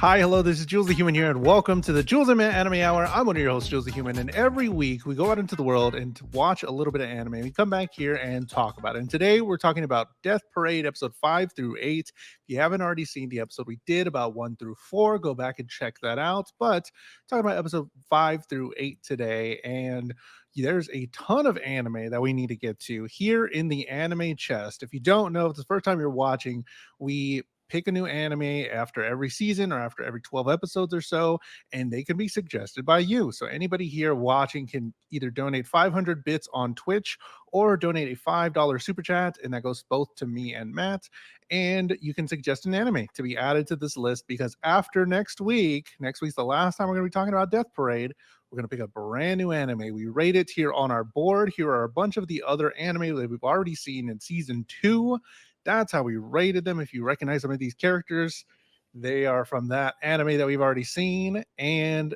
Hi, hello, this is Jules the Human here, and welcome to the Jules and Anime Hour. I'm one of your hosts, Jules the Human, and every week we go out into the world and watch a little bit of anime. We come back here and talk about it. And today we're talking about Death Parade episode 5 through 8. If you haven't already seen the episode we did about 1 through 4, go back and check that out. But talking about episode 5 through 8 today, and there's a ton of anime that we need to get to here in the anime chest. If you don't know, if it's the first time you're watching, we pick a new anime after every season or after every 12 episodes or so, and they can be suggested by you. So anybody here watching can either donate 500 bits on Twitch or donate a $5 super chat, and that goes both to me and Matt. And you can suggest an anime to be added to this list, because after next week's the last time we're going to be talking about Death Parade. We're going to pick a brand new anime. We rate it here on our board. Here are a bunch of the other anime that we've already seen in season 2. That's how we rated them. If you recognize some of these characters, they are from that anime that we've already seen, and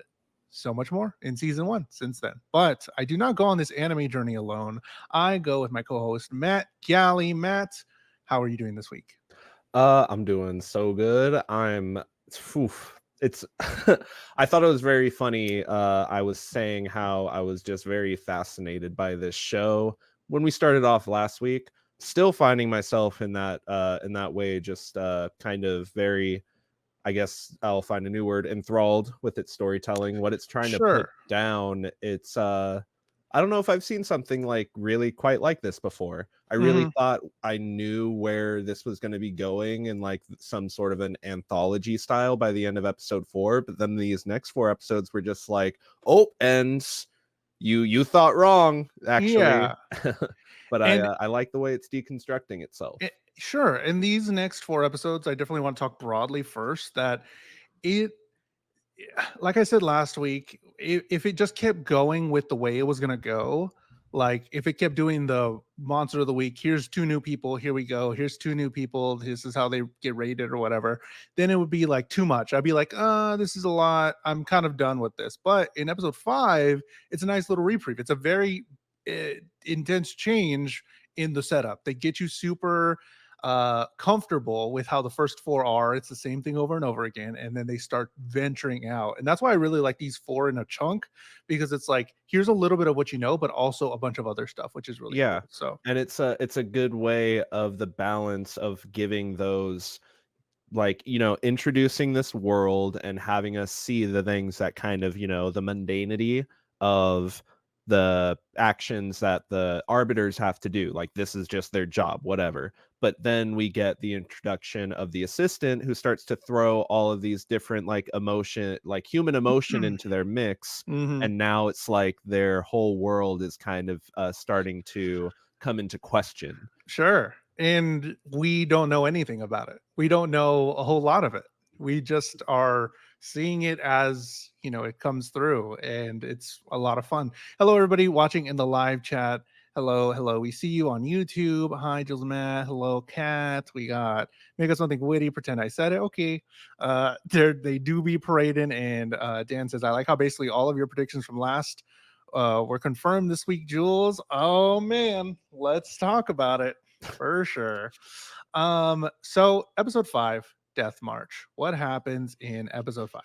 so much more in season 1 since then. But I do not go on this anime journey alone. I go with my co-host Matt Galley. Matt, how are you doing this week? I'm doing so good. It's I thought it was very funny. I was saying how I was just very fascinated by this show when we started off last week. Still finding myself in that way, just kind of very, I guess I'll find a new word, enthralled with its storytelling, what it's trying to put Sure. down. It's I don't know if I've seen something like really quite like this before. I really Mhm. thought I knew where this was going to be going in like some sort of an anthology style by the end of episode 4, but then these next 4 episodes were just like, oh, and you thought wrong, actually. Yeah. But And I like the way it's deconstructing itself. sure. In these next 4 episodes, I definitely want to talk broadly first that it like I said last week, if it just kept going with the way it was going to go, like if it kept doing the monster of the week, here's 2 new people, here we go, here's 2 new people, this is how they get rated or whatever, then it would be like too much. I'd be like, this is a lot. I'm kind of done with this. But in episode 5, it's a nice little reprieve. It's a very intense change in the setup. They get you super comfortable with how the first 4 are. It's the same thing over and over again, and then they start venturing out. And that's why I really like these 4 in a chunk, because it's like here's a little bit of what you know, but also a bunch of other stuff, which is really Yeah. cool. So And it's a good way of the balance of giving those, like, introducing this world and having us see the things that kind of, the mundanity of the actions that the arbiters have to do. Like, this is just their job, whatever. But then we get the introduction of the assistant, who starts to throw all of these different, like, emotion, like human emotion into their mix. mhm. And now it's like their whole world is kind of starting to come into question. Sure. And we don't know anything about it. We don't know a whole lot of it. We just are seeing it as, it comes through, and it's a lot of fun. Hello, everybody watching in the live chat. Hello, hello. We see you on YouTube. Hi, Jules Matt. Hello, Kat. We got make us something witty. Pretend I said it. Okay. They do be parading. And Dan says, I like how basically all of your predictions from last were confirmed this week, Jules. Oh man, let's talk about it for sure. So episode 5, Death March. What happens in episode 5?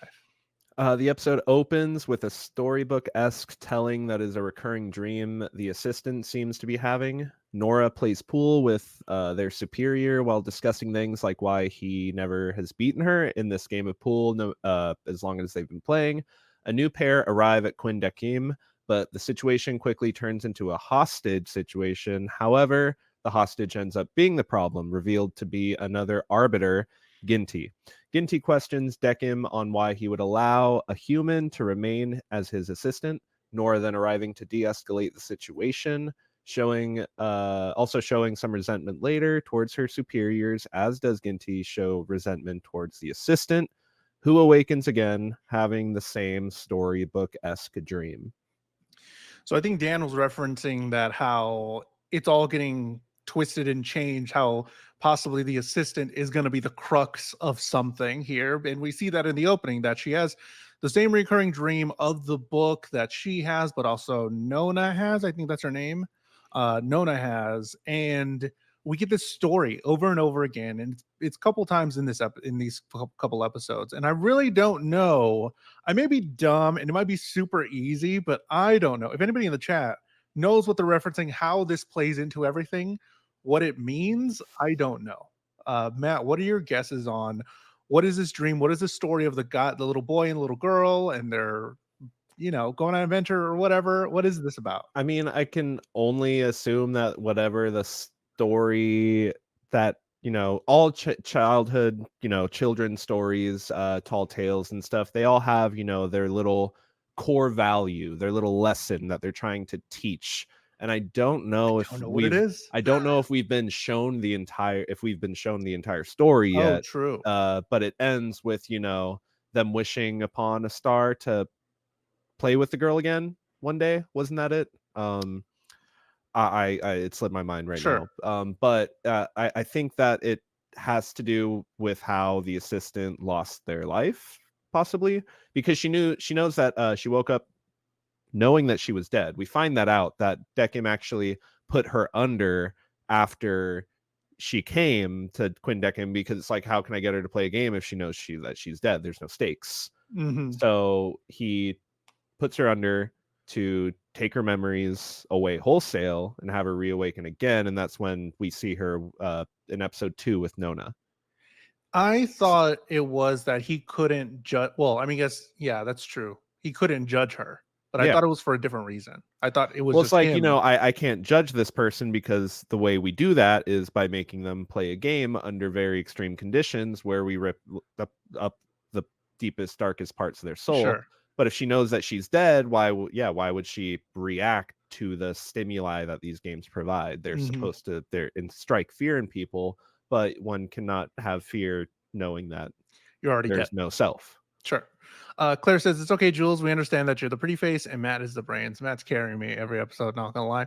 The episode opens with a storybook-esque telling that is a recurring dream the assistant seems to be having. Nora plays pool with their superior while discussing things like why he never has beaten her in this game of pool, as long as they've been playing. A new pair arrive at Quindekim, but the situation quickly turns into a hostage situation. However, the hostage ends up being the problem, revealed to be another arbiter, Ginty. Ginty questions Dekim on why he would allow a human to remain as his assistant. Nora then arriving to de-escalate the situation, also showing some resentment later towards her superiors, as does Ginty show resentment towards the assistant, who awakens again, having the same storybook-esque dream. So I think Dan was referencing that how it's all getting twisted and changed, how possibly the assistant is going to be the crux of something here. And we see that in the opening, that she has the same recurring dream of the book that she has, but also Nona has. I think that's her name. Nona has. And we get this story over and over again, and it's a couple times in in these couple episodes, and I really don't know. I may be dumb, and it might be super easy, but I don't know if anybody in the chat knows what they're referencing, how this plays into everything, what it means. I don't know. Matt, what are your guesses on what is this dream? What is the story of the little boy and little girl, and they're going on an adventure or whatever? What is this about? I mean, I can only assume that whatever the story that, all childhood, children's stories, tall tales and stuff, they all have, their little core value, their little lesson that they're trying to teach. And I don't I know if don't know what it we've is. I don't know if we've been shown the entire story Oh, yet. true. But it ends with, them wishing upon a star to play with the girl again one day. Wasn't that it? It slipped my mind right Sure. now. But I think that it has to do with how the assistant lost their life, possibly because she knows that she woke up knowing that she was dead. We find that out that Decim actually put her under after she came to Quinn Decim, because it's like, how can I get her to play a game if she knows that she's dead? There's no stakes. Mhm. So he puts her under to take her memories away wholesale and have her reawaken again, and that's when we see her in episode 2 with Nona. I thought it was that he couldn't judge. Well, I mean, guess yeah, that's true. He couldn't judge her, but I Yeah. thought it was for a different reason. I thought it was Well, it's just like, him. I can't judge this person because the way we do that is by making them play a game under very extreme conditions where we rip up the deepest, darkest parts of their soul. Sure. But if she knows that she's dead, why would she react to the stimuli that these games provide? They're Mhm. supposed to strike fear in people, but one cannot have fear knowing that You're already dead. there's no self. Sure. Claire says it's okay, Jules. We understand that you're the pretty face and Matt is the brains. Matt's carrying me every episode. Not gonna lie.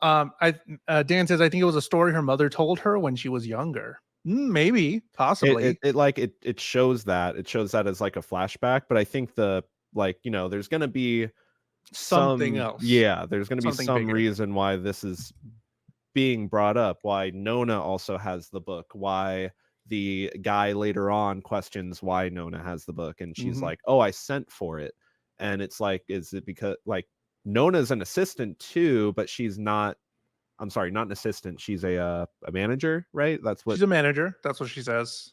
I Dan says I think it was a story her mother told her when she was younger. Maybe, possibly. It shows that as like a flashback, but I think there's gonna be Something else. there's gonna be Something some bigger. reason why this is being brought up, why Nona also has the book, why the guy later on questions why Nona has the book, and she's Mhm. like, oh, I sent for it. And it's like, is it because like Nona's an assistant too, but she's not, I'm sorry, not an assistant, she's a manager, right? That's what. She's a manager. That's what she says.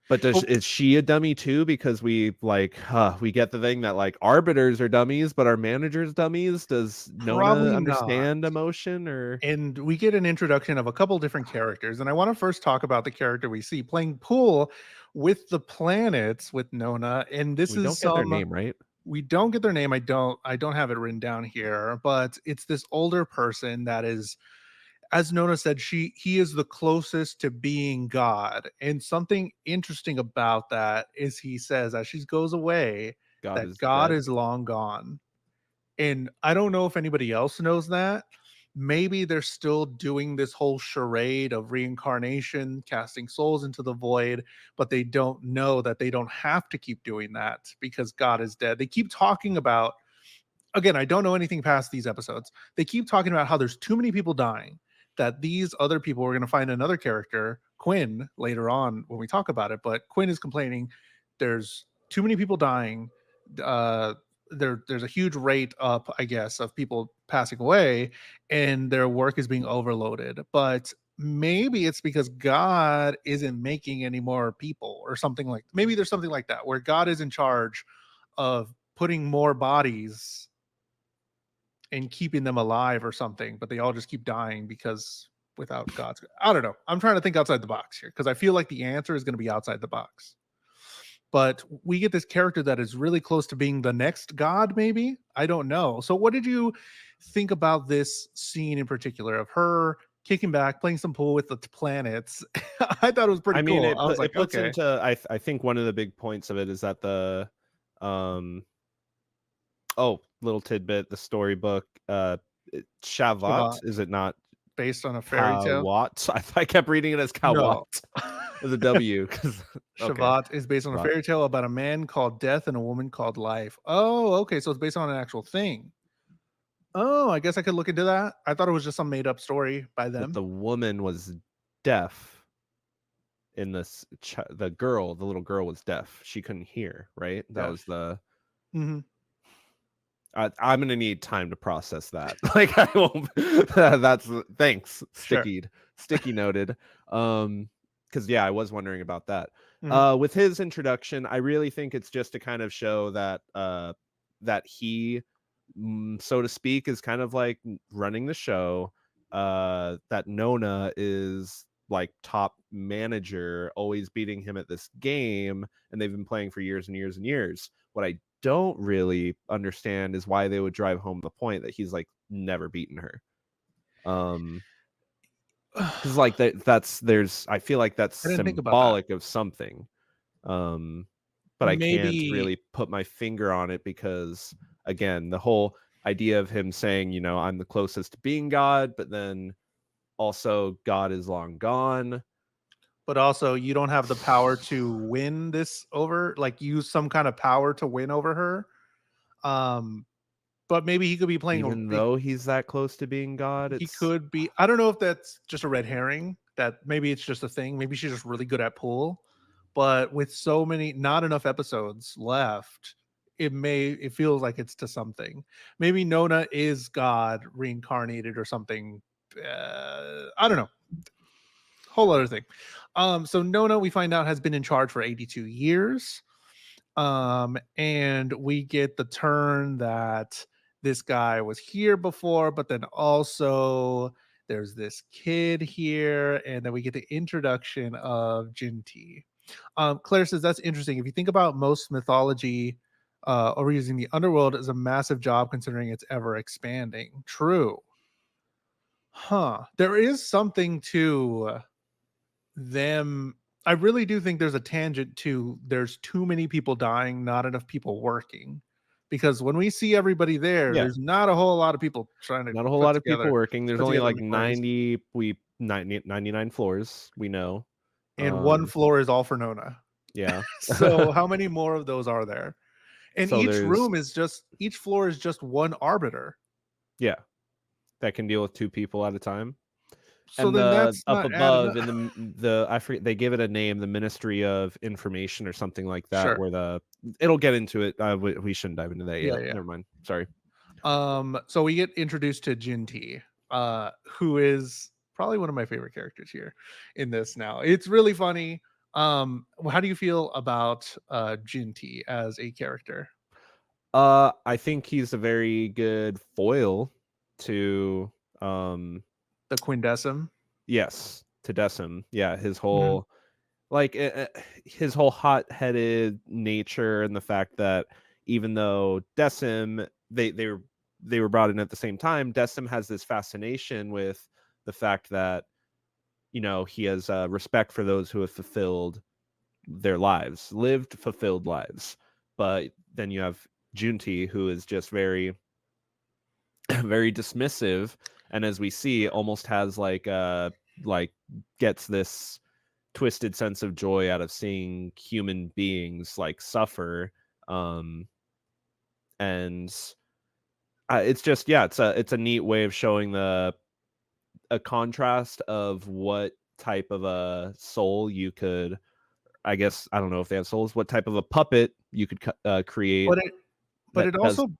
But Oh, is she a dummy too? Because we get the thing that like arbiters are dummies, but are managers dummies? Does Nona probably not. understand emotion or And we get an introduction of a couple different characters. And I want to first talk about the character we see playing pool with the planets with Nona. And this we is don't get their some name, right? we don't get their name. I don't have it written down here, but it's this older person that is, as Nona said, he is the closest to being God. And something interesting about that is he says as she goes away God that is God dead. is long gone. And I don't know if anybody else knows that. Maybe they're still doing this whole charade of reincarnation, casting souls into the void, but they don't know that they don't have to keep doing that because God is dead. They keep talking about, again, I don't know anything past these episodes. They keep talking about how there's too many people dying, that these other people, we're going to find another character, Quinn, later on when we talk about it, but Quinn is complaining there's too many people dying. Uh, there's a huge rate up, I guess, of people passing away, and their work is being overloaded. But maybe it's because God isn't making any more people or something like maybe there's something like that where God is in charge of putting more bodies and keeping them alive or something, but they all just keep dying because without God's I don't know. I'm trying to think outside the box here because I feel like the answer is going to be outside the box. But we get this character that is really close to being the next god, maybe. I don't know. So, what did you think about this scene in particular of her kicking back, playing some pool with the planets? I thought it was pretty I mean, cool. I was it like, puts okay, into I think one of the big points of it is that um little tidbit, the storybook, Shavat, Shavat, is it not based on a fairy tale. Kawat? I kept reading it as Kawat No, with a W because okay, Shavat is based on a Shavat. fairy tale about a man called Death and a woman called Life. Oh, okay. So it's based on an actual thing. Oh, I guess I could look into that. I thought it was just some made up story by But them. the woman was deaf in this. The little girl was deaf. She couldn't hear. Right. That was Deaf. the. Hmm. I'm gonna need time to process that. Like I won't. That's thanks. Sure. Sticky noted. Because yeah, I was wondering about that. Hmm. With his introduction, I really think it's just to kind of show that that he, so to speak, is kind of like running the show. That Nona is like top manager, always beating him at this game, and they've been playing for years and years and years. What I don't really understand is why they would drive home the point that he's like never beaten her. Because like there's I feel like that's I didn't think about that. symbolic of something. But I can't Maybe, really put my finger on it because again, the whole idea of him saying, I'm the closest to being God, but then also God is long gone. but also you don't have the power to win this over, like use some kind of power to win over her. Um, but maybe he could be playing Even though he's that close to being God, he it's could be. I don't know if that's just a red herring. That maybe it's just a thing. Maybe she's just really good at pool. But with so many, not enough episodes left, it feels like it's to something. Maybe Nona is God reincarnated or something. I don't know. Whole other thing. So Nona, we find out, has been in charge for 82 years. And we get the turn that this guy was here before, but then also there's this kid here, and then we get the introduction of Jinti. Claire says that's interesting. If you think about most mythology, overusing the underworld is a massive job considering it's ever expanding. True. Huh. There is something to them. I really do think there's a tangent to there's too many people dying, not enough people working. Because when we see everybody there, yeah, there's not a whole lot of people trying to not a whole lot of people together working. There's put only together like McRae's. 99 floors, we know. And one floor is all for Nona. Yeah. So how many more of those are there? And So there's each floor is just one arbiter. yeah, that can deal with two people at a time. So And then the that's up not added above up. in the I forget, they give it a name, the Ministry of Information or something like that, Sure. where it'll get into it. We shouldn't dive into that Yeah, yet. yeah. Never mind. Sorry. So we get introduced to Jinti, who is probably one of my favorite characters here in this now. It's really funny. How do you feel about Jinti as a character? I think he's a very good foil to The Quindecim? yes, to Decim. Yeah, his Mhm. whole like his whole hot-headed nature and the fact that even though Decim they were brought in at the same time, Decim has this fascination with the fact that he has respect for those who have fulfilled their lives, lived fulfilled lives. But then you have Junti, who is just very very dismissive, and as we see, almost has like gets this twisted sense of joy out of seeing human beings like suffer. And it's just yeah, it's a neat way of showing a contrast of what type of a soul you could, I guess, I don't know if they have souls, what type of a puppet you could create But it but that it does. also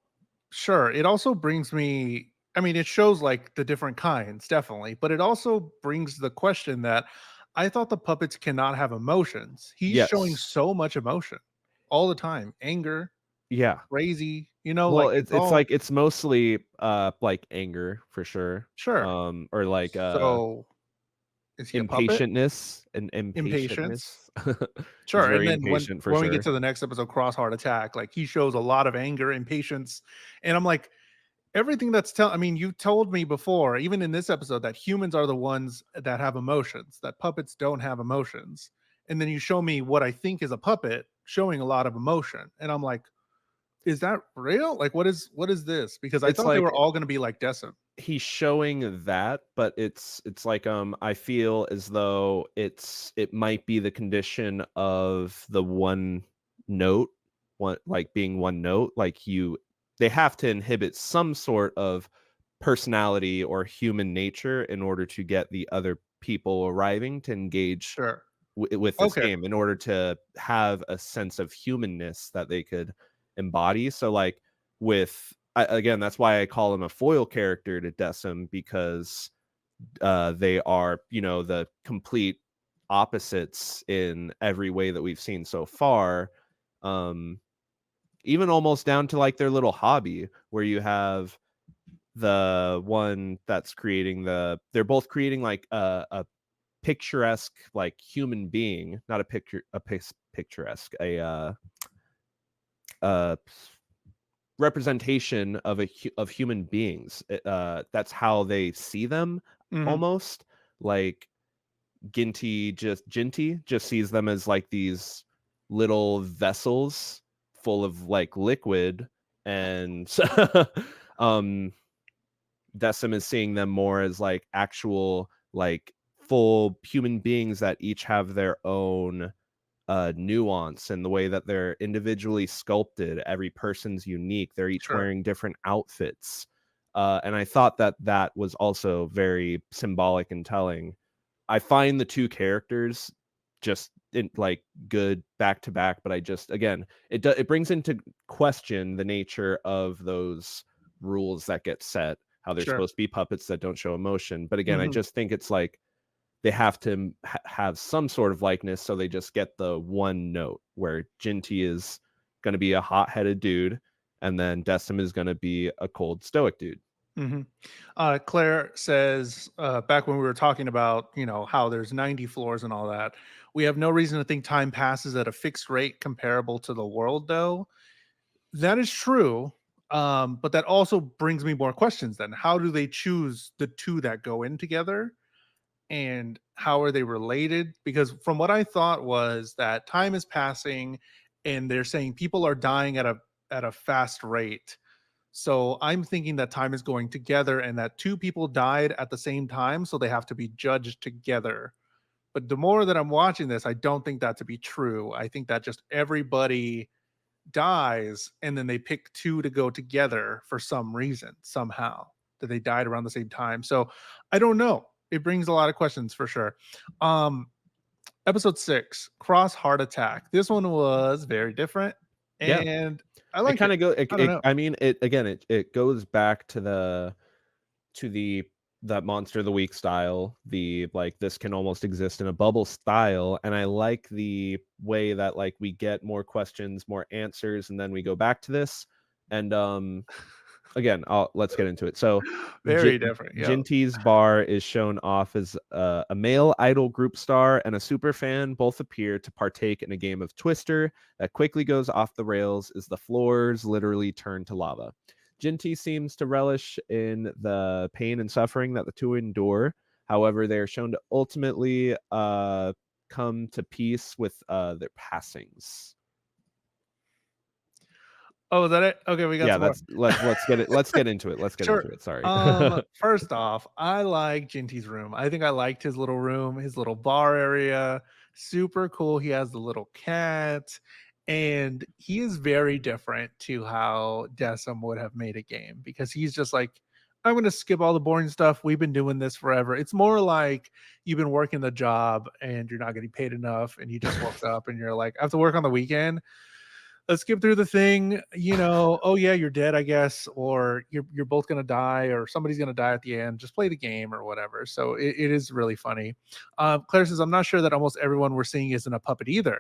sure, it also brings me, I mean, it shows like the different kinds, definitely, but it also brings the question that I thought the puppets cannot have emotions. He's showing Yes. so much emotion all the time. Anger, Yeah. crazy, Well, like it's it's it's all like it's mostly like anger for sure. sure. Or like So is he a puppet? impatientness and Impatience? impatientness. He's Sure. And very then impatient for when we get sure. to the next episode, Cross Heart Attack, like he shows a lot of anger, impatience, and I'm like, everything that's I mean, you told me before, even in this episode, that humans are the ones that have emotions, that puppets don't have emotions. And then you show me what I think is a puppet showing a lot of emotion. And I'm like, is that real? Like, what is this? Because I It's thought they were like all going to be like Decim. he's showing that, but it's like I feel as though it might be the condition of the one note, one like being one note, like they have to inhibit some sort of personality or human nature in order to get the other people arriving to engage Sure. with this Okay. game in order to have a sense of humanness that they could embody. So like again, that's why I call him a foil character to Decim, because they are, the complete opposites in every way that we've seen so far. Um, Even almost down to like their little hobby, where you have the one that's they're both creating like a picturesque like human being, not a picturesque, uh representation of of human beings. That's how they see them, Hmm. almost like Ginty just sees them as like these little vessels full of like liquid, and um Decim is seeing them more as like actual like full human beings that each have their own nuance, and the way that they're individually sculpted. Every person's unique. They're each Sure. wearing different outfits. And I thought that that was also very symbolic and telling. I find the two characters just like good back to back, but I just, again, it brings into question the nature of those rules that get set, how they're Sure. supposed to be puppets that don't show emotion. But again, I Hmm. just think it's like they have to have some sort of likeness, so they just get the one note, where Jinty is going to be a hot-headed dude, and then Decim is going to be a cold stoic dude. Hmm. Claire says, back when we were talking about, how there's 90 floors and all that, we have no reason to think time passes at a fixed rate comparable to the world, though. That is true. But that also brings me more questions then. How do they choose the two that go in together? And how are they related? Because from what I thought was that time is passing and they're saying people are dying at a fast rate. So I'm thinking that time is going together and that two people died at the same time, so they have to be judged together. But the more that I'm watching this, I don't think that to be true. I think that just everybody dies and then they pick two to go together for some reason, somehow, that they died around the same time. So I don't know. It brings a lot of questions for sure. Um, Episode 6, Cross Heart Attack. This one was very different Yeah, and I it liked kind it. of go. I don't know. I mean, it again. It goes back to the that monster of the week style, the like this can almost exist in a bubble style. And I like the way that like we get more questions, more answers, and then we go back to this. And again, let's get into it. So Very different. Yeah. Jinty's bar is shown off as a male idol group star and a super fan both appear to partake in a game of Twister that quickly goes off the rails as the floors literally turn to lava. Jinty seems to relish in the pain and suffering that the two endure. However, they are shown to ultimately come to peace with their passings. Oh, is that it? Okay, we got Yeah, some more. that's let's get into it. Let's get Sure. into it. Sorry. First off, I like Jinty's room. I think I liked his little room, his little bar area. Super cool. He has the little cat, and he is very different to how Decim would have made a game because he's just like, I'm going to skip all the boring stuff. We've been doing this forever. It's more like you've been working the job and you're not getting paid enough, and you just woke up and you're like, I have to work on the weekend. Let's skip through the thing, oh yeah, you're dead, I guess, or you're both gonna die, or somebody's gonna die at the end. Just play the game or whatever. So it is really funny. Claire says, I'm not sure that almost everyone we're seeing isn't a puppet either.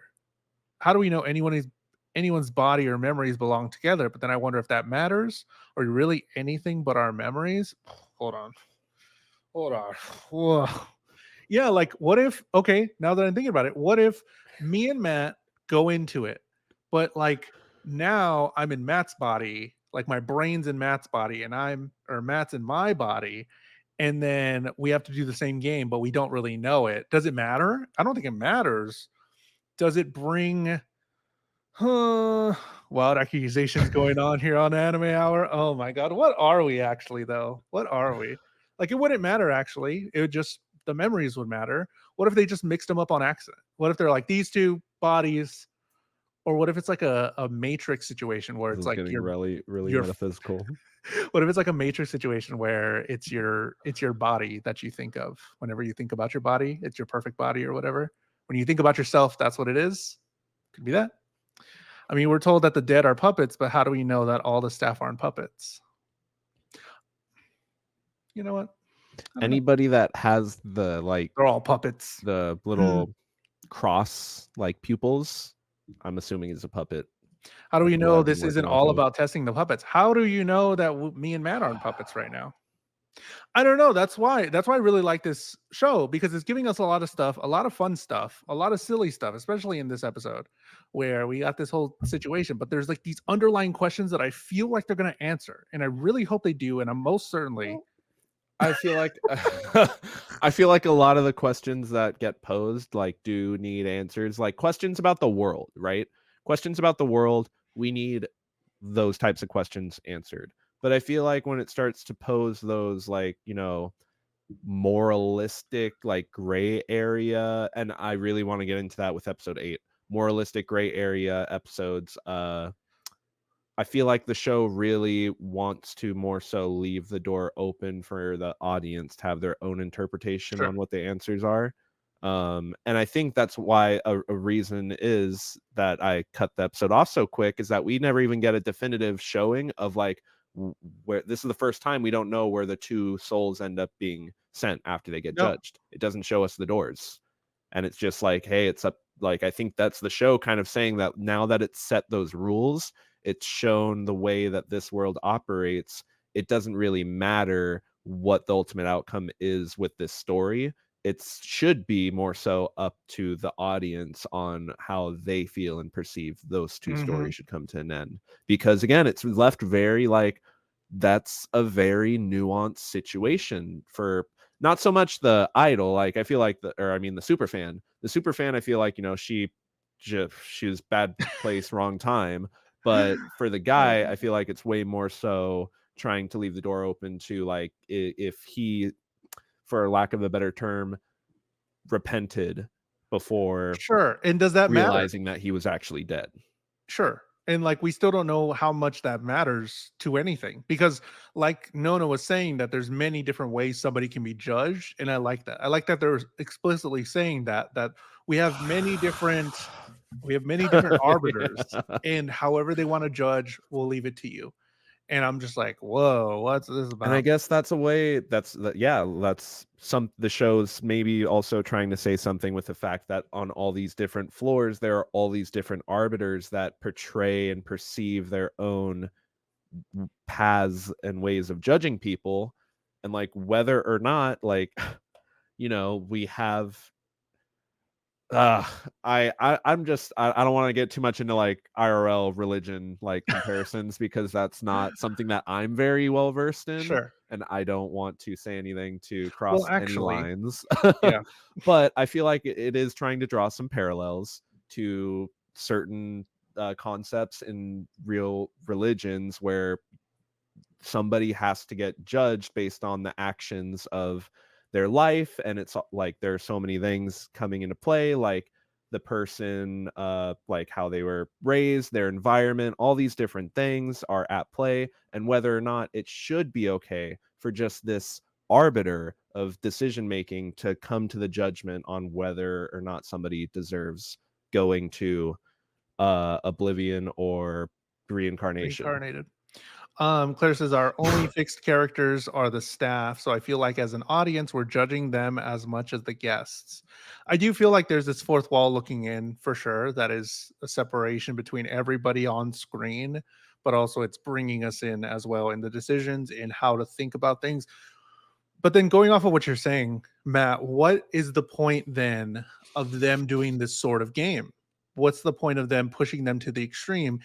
How do we know anyone's body or memories belong together? But then I wonder if that matters, or really anything but our memories. Hold on. Hold on. Whoa. Yeah, like what if, okay, now that I'm thinking about it, what if me and Matt go into it, but like now I'm in Matt's body, like my brain's in Matt's body and or Matt's in my body, and then we have to do the same game, but we don't really know it. Does it matter? I don't think it matters. Does it bring wild accusations going on here on Anime Hour? Oh my god, what are we actually though? What are we? Like it wouldn't matter actually. It would just the memories would matter. What if they just mixed them up on accident? What if they're like these two bodies, or what if it's like a matrix situation where This it's is like getting really, really you're metaphysical. What if it's like a matrix situation where it's your body that you think of whenever you think about your body, it's your perfect body or whatever. When you think about yourself, that's what it is. Could be that. I mean, we're told that the dead are puppets, but how do we know that all the staff aren't puppets? You know what? I don't know. Anybody that has the like They're all puppets. the Hmm. little cross like pupils, I'm assuming is a puppet. How do Like we who know I've been this isn't working off all of. about testing the puppets? How do you know that me and Matt aren't puppets right now? I don't know. That's why I really like this show because it's giving us a lot of stuff, a lot of fun stuff, a lot of silly stuff, especially in this episode where we got this whole situation. But there's like these underlying questions that I feel like they're going to answer, and I really hope they do. And I'm most certainly, I feel like I feel like a lot of the questions that get posed like do need answers. Like questions about the world, right? Questions about the world, we need those types of questions answered. But I feel like when it starts to pose those like, moralistic like gray area, and I really want to get into that with episode 8. Moralistic gray area episodes, I feel like the show really wants to more so leave the door open for the audience to have their own interpretation sure, on what the answers are. And I think that's why a reason is that I cut the episode off so quick is that we never even get a definitive showing of like where this is the first time we don't know where the two souls end up being sent after they get no, judged. It doesn't show us the doors. And it's just like, hey, it's up. Like, I think that's the show kind of saying that now that it's set those rules, it's shown the way that this world operates. It doesn't really matter what the ultimate outcome is with this story. It should be more so up to the audience on how they feel and perceive those two hmm, stories should come to an end. Because again, it's left very like that's a very nuanced situation for not so much the idol. Like I feel like the super fan. The super fan, I feel like she was bad place, wrong time. But for the guy, I feel like it's way more so trying to leave the door open to like if he, for lack of a better term, repented before sure. And does that matter? realizing that he was actually dead. Sure. And like we still don't know how much that matters to anything because like Nona was saying that there's many different ways somebody can be judged and I like that. I like that they're explicitly saying that we have many different arbiters and however they want to judge, we'll leave it to you. And I'm just like, "Whoa, what's this And I about?" guess that's a way that's some the show's maybe also trying to say something with the fact that on all these different floors there are all these different arbiters that portray and perceive their own paths and ways of judging people, and like whether or not like we have uh I'm just I don't want to get too much into like IRL religion like comparisons because that's not something that I'm very well versed in, Sure. and I don't want to say anything to Well, cross any actually, lines. yeah. But I feel like it is trying to draw some parallels to certain concepts in real religions where somebody has to get judged based on the actions of their life, and it's like there are so many things coming into play, like the person, like how they were raised, their environment, all these different things are at play, and whether or not it should be okay for just this arbiter of decision making to come to the judgment on whether or not somebody deserves going to oblivion or reincarnation. Reincarnated. Claire says our only fixed characters are the staff, so I feel like as an audience, we're judging them as much as the guests. I do feel like there's this fourth wall looking in for sure. That is a separation between everybody on screen, but also it's bringing us in as well in the decisions in how to think about things. But then going off of what you're saying, Matt, what is the point then of them doing this sort of game? What's the point of them pushing them to the extreme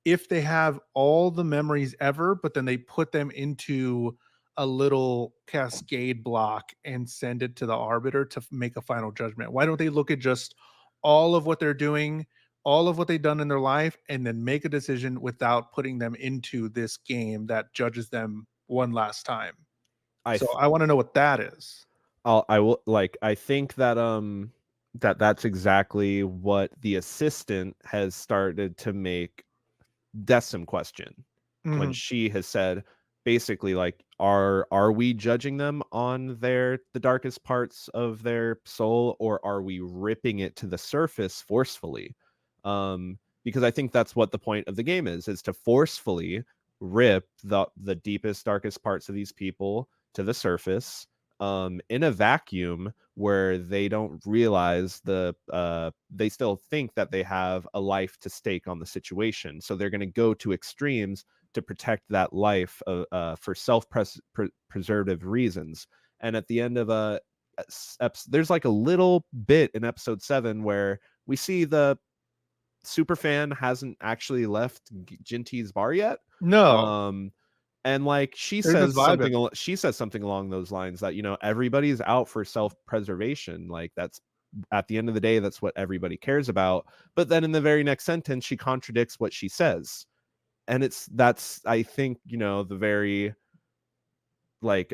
if they have all the memories ever, but then they put them into a little cascade block and send it to the arbiter to make a final judgment? Why don't they look at just all of what they're doing, all of what they've done in their life, and then make a decision without putting them into this game that judges them one last time? I So I wanna know what that is. I will like I think that that's exactly what the assistant has started to make Decim question when Mhm. she has said, basically like are we judging them on the darkest parts of their soul, or are we ripping it to the surface forcefully? Because I think that's what the point of the game is to forcefully rip the deepest, darkest parts of these people to the surface, in a vacuum where they don't realize they still think that they have a life to stake on the situation, so they're going to go to extremes to protect that life for self-preservative reasons. And at the end of there's like a little bit in episode 7 where we see the superfan hasn't actually left Jinty's bar yet. No, And like they're just vibing. she says something along those lines that, everybody's out for self-preservation. Like, that's at the end of the day, that's what everybody cares about. But then in the very next sentence, she contradicts what she says. And that's, I think, the very like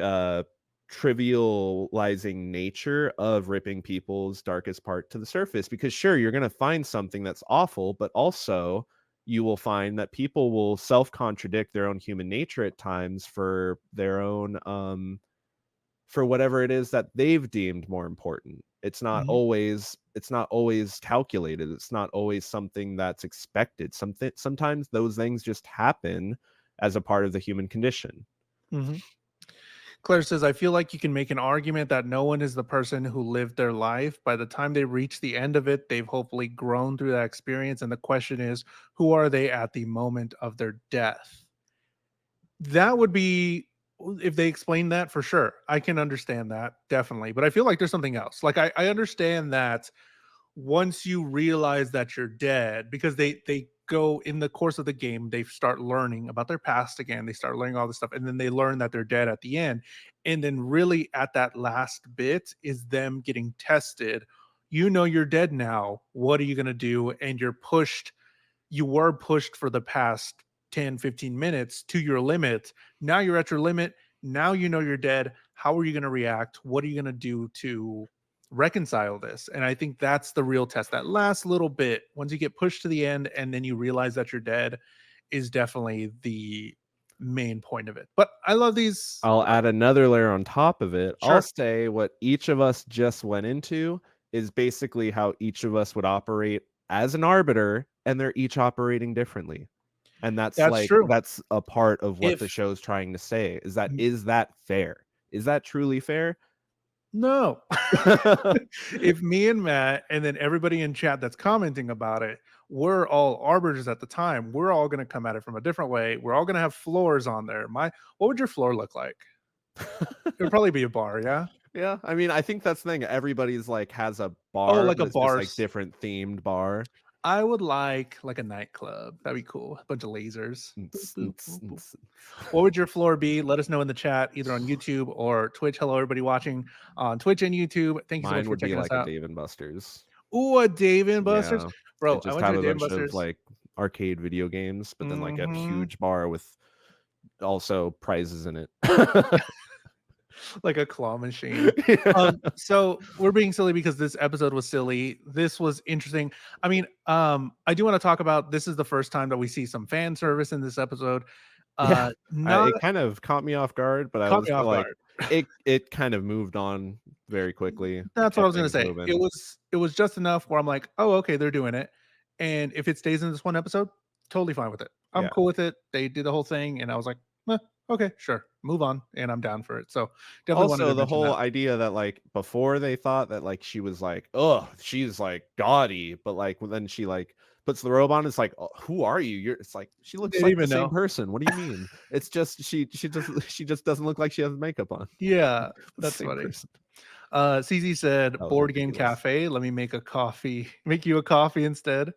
trivializing nature of ripping people's darkest part to the surface, because sure, you're going to find something that's awful, but also you will find that people will self-contradict their own human nature at times for their own for whatever it is that they've deemed more important. Mhm. It's not always calculated. It's not always something that's expected. Sometimes those things just happen as a part of the human condition. Mhm. Claire says, I feel like you can make an argument that no one is the person who lived their life. By the time they reach the end of it, they've hopefully grown through that experience. And the question is, who are they at the moment of their death? That would be, if they explain that, for sure. I can understand that, definitely. But I feel like there's something else. Like, I understand that once you realize that you're dead, because they go in the course of the game, they start learning about their past again, they start learning all this stuff, and then they learn that they're dead at the end. And then really at that last bit is them getting tested. You're dead now, what are you going to do? And you were pushed for the past 10-15 minutes to your limit. Now you're at your limit. Now you're dead. How are you going to react? What are you going to do to reconcile this? And I think that's the real test. That last little bit, once you get pushed to the end and then you realize that you're dead, is definitely the main point of it. But I love these. I'll add another layer on top of it. I'll Sure. say what each of us just went into is basically how each of us would operate as an arbiter, and they're each operating differently. And That's true. that's a part of what the If show's trying to say, is that fair? Is that truly fair? no, if me and Matt and then everybody in chat that's commenting about it, we're all arbiters at the time. We're all going to come at it from a different way. We're all going to have floors on there. What would your floor look like? It would probably be a bar, yeah. Yeah, I mean, I think that's the thing. Everybody's like has a Oh, bar, like but a it's just bar. like different themed bar. I would like a nightclub. That'd be cool. A bunch of lasers. Boop, Nts, boop, nts, boop, boop. nts. What would your floor be? Let us know in the chat, either on YouTube or Twitch. Hello, everybody watching on Twitch and YouTube. Thank you so much Mine for would be checking us like a out. Dave and Buster's. Ooh, a Dave and Buster's. Yeah. Bro, It I just went to have a a Dave and bunch of Buster's. like arcade video games, but then like a Mhm. huge bar with also prizes in it. Like a claw machine. Yeah. So we're being silly because this episode was silly. This was interesting. I mean, I do want to talk about, this is the first time that we see some fan service in this episode. Yeah. Not It kind of caught me off guard, but I caught was me off like, guard. it kind of moved on very quickly. It That's what I kept was gonna things say. It moving. was it was just enough where I'm like, oh, okay, they're doing it. And if it stays in this one episode, totally fine with it. I'm Yeah. cool with it. They did the whole thing, and I was like, "Eh, okay, sure, move on, and I'm down for it. So definitely wanted Also, to the mention whole that. idea that like before they thought that like she was like, oh, she's like gaudy, but like then she like puts the robe on. It's like, oh, who are you? It's like she They looks didn't like the even same know. person. What do you mean? It's just she just doesn't look like she has makeup on. Yeah, It's that's the same funny. person. CZ said, That was "Board game ridiculous. cafe. Let me make a coffee. Make you a coffee instead."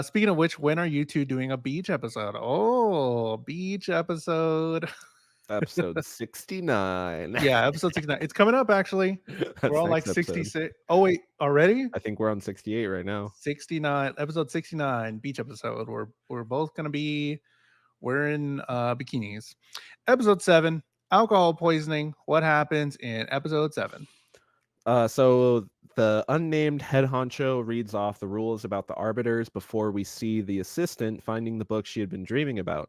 Speaking of which, when are you two doing a beach episode? Oh, beach episode. Episode 69. Yeah, episode 69. It's coming up actually. We're That's on like next episode. 66. Oh wait, already? I think we're on 68 right now. 69, episode 69, beach episode. We're both gonna be wearing bikinis. Episode 7, alcohol poisoning. What happens in episode 7? So the unnamed head honcho reads off the rules about the arbiters before we see the assistant finding the book she had been dreaming about.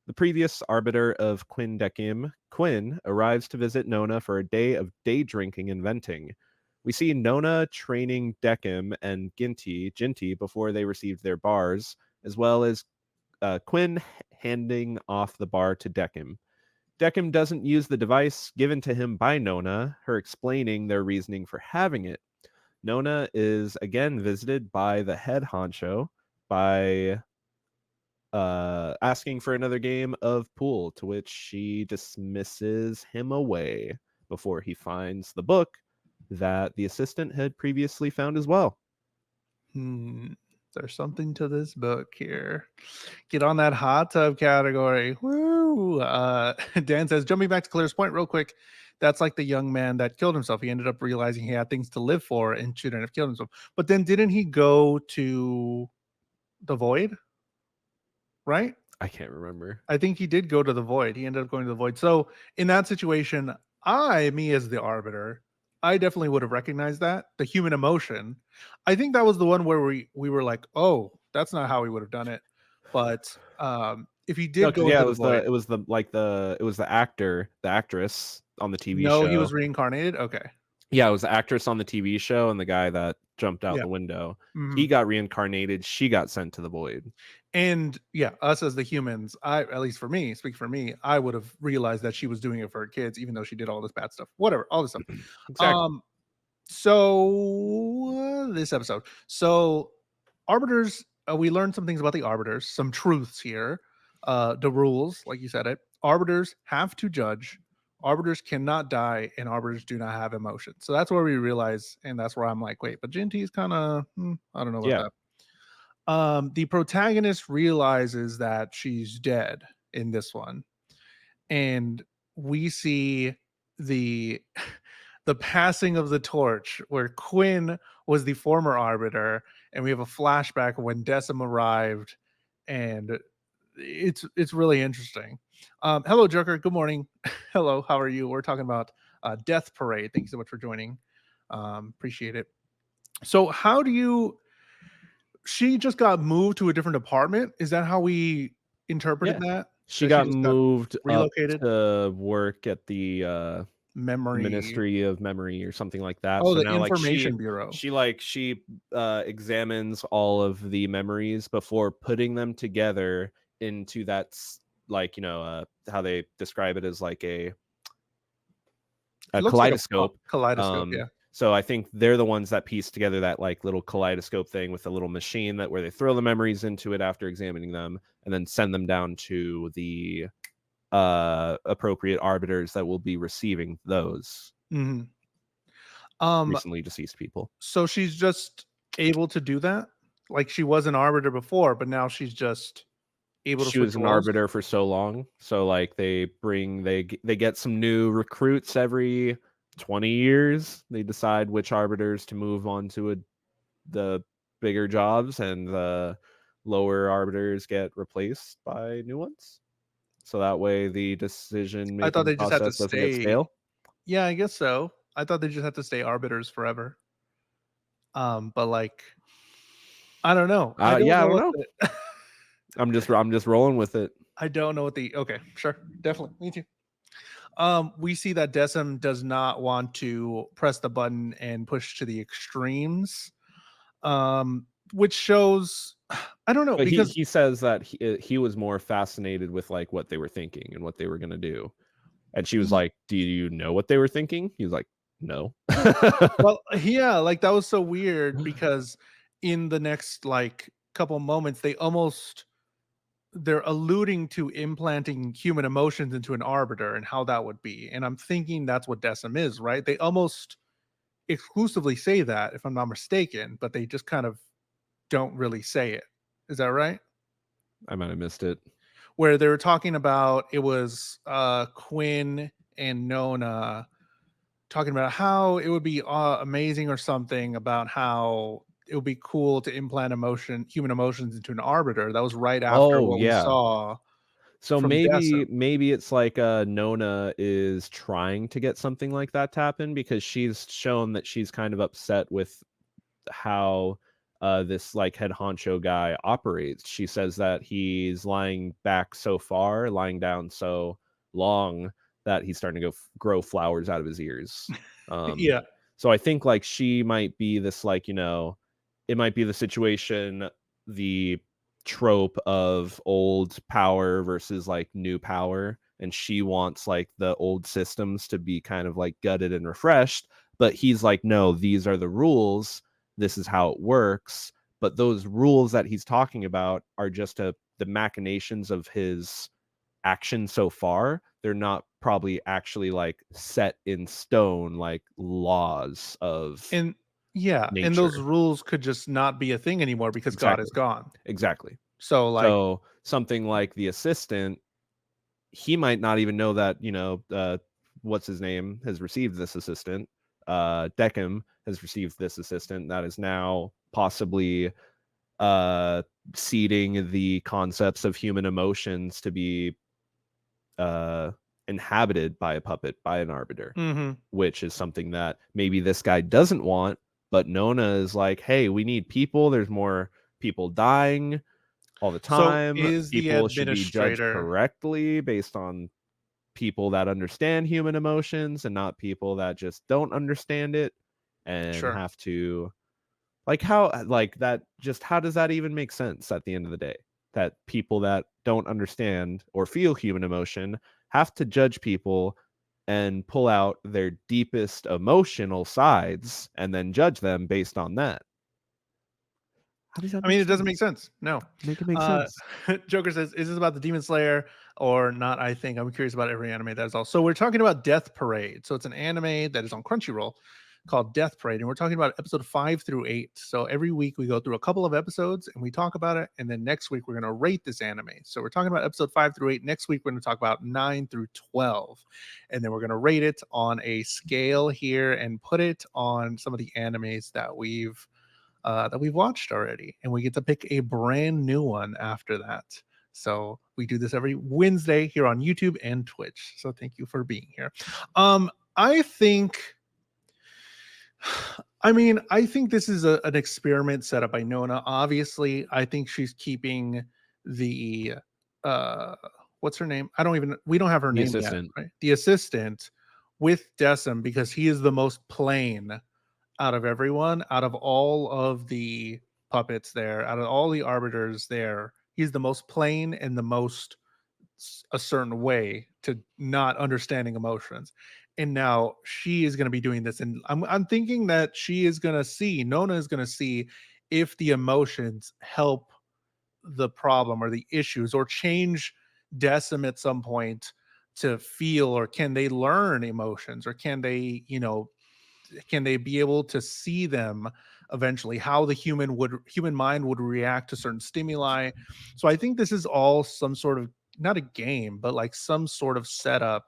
The previous arbiter of Quinn Dekim, Quinn, arrives to visit Nona for a day of day drinking and venting. We see Nona training Dekim and Ginty before they received their bars, as well as Quinn handing off the bar to Dekim. Dekim doesn't use the device given to him by Nona, her explaining their reasoning for having it. Nona is again visited by the head honcho by asking for another game of pool, to which she dismisses him away before he finds the book that the assistant had previously found as well. There's something to this book here. Get on that hot tub category. Woo! Dan says, jumping back to Claire's point real quick, that's like the young man that killed himself. He ended up realizing he had things to live for and shouldn't have killed himself. But then didn't he go to the void? Right? I can't remember. I think he did go to the void. He ended up going to the void. So in that situation, me as the arbiter, I definitely would have recognized that, the human emotion. I think that was the one where we were like, oh, that's not how we would have done it. But if he did go into the void, it was the actor, the actress on the TV no, show. he was reincarnated. Okay. Yeah, it was the actress on the TV show and the guy that jumped out the window. He got reincarnated. She got sent to the void. And yeah, us as the humans, at least for me, speak for me, I would have realized that she was doing it for her kids, even though she did all this bad stuff. Whatever, all this stuff. Exactly. So this episode, arbiters, we learned some things about the arbiters, some truths here. The rules, like you said it, arbiters have to judge, arbiters cannot die, and arbiters do not have emotions. So that's where we realize, and that's where I'm like, wait, but Jinty's kind of I don't know about that. The protagonist realizes that she's dead in this one, and we see the the passing of the torch, where Quinn was the former arbiter, and we have a flashback of when Decim arrived, and it's really interesting. Hello, Joker. Good morning. Hello, how are you? We're talking about Death Parade. Thank you so much for joining. Appreciate it. So, how do you? She just got moved to a different apartment. Is that how we interpreted that? She That got just moved relocated up to work at the memory Ministry of Memory or something like that. Oh, So the now Information Bureau. she examines all of the memories before putting them together into that, like, how they describe it as like a kaleidoscope. Like kaleidoscope, yeah. So I think they're the ones that piece together that like little kaleidoscope thing with a little machine that where they throw the memories into it after examining them and then send them down to the appropriate arbiters that will be receiving those recently deceased people. So she's just able to do that? Like she was an arbiter before, but now she's just able to She was an roles? arbiter for so long. So like they get some new recruits every 20 years. They decide which arbiters to move on to the bigger jobs, and the lower arbiters get replaced by new ones. So that way the decision making process doesn't get stale. Yeah, I guess so. I thought they just had to stay arbiters forever. But like, I don't know. I don't know. I'm just rolling with it. I don't know what okay, sure, definitely, me too. We see that Decim does not want to press the button and push to the extremes, which shows, I don't know, but because he says that he was more fascinated with like what they were thinking and what they were going to do. And she was like, do you know what they were thinking? He was like, no. Well, yeah, like that was so weird because in the next like couple moments, they're alluding to implanting human emotions into an arbiter and how that would be. And I'm thinking that's what Decim is, right? They almost exclusively say that, if I'm not mistaken, but they just kind of don't really say it. Is that right? I might have missed it. Where they were talking about, it was Quinn and Nona talking about how it would be amazing or something about how it would be cool to implant human emotions into an arbiter. That was right after we saw. So maybe it's like Nona is trying to get something like that to happen because she's shown that she's kind of upset with how this like head honcho guy operates. She says that he's lying down so long that he's starting to grow flowers out of his ears. Um, Yeah. so I think like she might be this like, it might be the situation, the trope of old power versus like new power, and she wants like the old systems to be kind of like gutted and refreshed, but he's like, no, these are the rules, this is how it works. But those rules that he's talking about are just the machinations of his action so far. They're not probably actually like set in stone like laws of And yeah, and those nature. rules could just not be a thing anymore because God is Exactly. gone. Exactly. So like, So something like the assistant, he might not even know that, what's his name has received this assistant. Deckham has received this assistant that is now possibly uh seeding the concepts of human emotions to be uh inhabited by a puppet, by an arbiter, mhm. which is something that maybe this guy doesn't want, but Nona is like, hey, we need people, there's more people dying all the So time, is the people should be judged administrator correctly based on people that understand human emotions and not people that just don't understand it and sure. have to like how like that just how does that even make sense at the end of the day, that people that don't understand or feel human emotion have to judge people and pull out their deepest emotional sides and then judge them based on that? How does that I make mean, it doesn't make sense? sense. No. Make it make Uh, sense. Joker says, "Is this about the Demon Slayer or not?" I think I'm curious about every anime that is all. So we're talking about Death Parade. So it's an anime that is on Crunchyroll called Death Parade, and we're talking about episode 5 through 8. So every week we go through a couple of episodes and we talk about it, and then next week we're going to rate this anime. So we're talking about episode 5 through 8. Next week we're going to talk about 9 through 12, and then we're going to rate it on a scale here and put it on some of the animes that we've watched already, and we get to pick a brand new one after that. So we do this every Wednesday here on YouTube and Twitch. So thank you for being here. I think, I mean, I think this is an experiment set up by Nona. Obviously, I think she's keeping the uh what's her name? We don't have her The name yet, assistant. right? The assistant with Decim because he is the most plain out of everyone, out of all of the puppets there, out of all the arbiters there, he's the most plain and the most a certain way to not understanding emotions. And now she is going to be doing this, and I'm thinking that she is going to see Nona is going to see if the emotions help the problem or the issues or change Decim at some point to feel, or can they learn emotions, or can they, can they be able to see them eventually, how the human mind would react to certain stimuli. So I think this is all some sort of, not a game, but like some sort of setup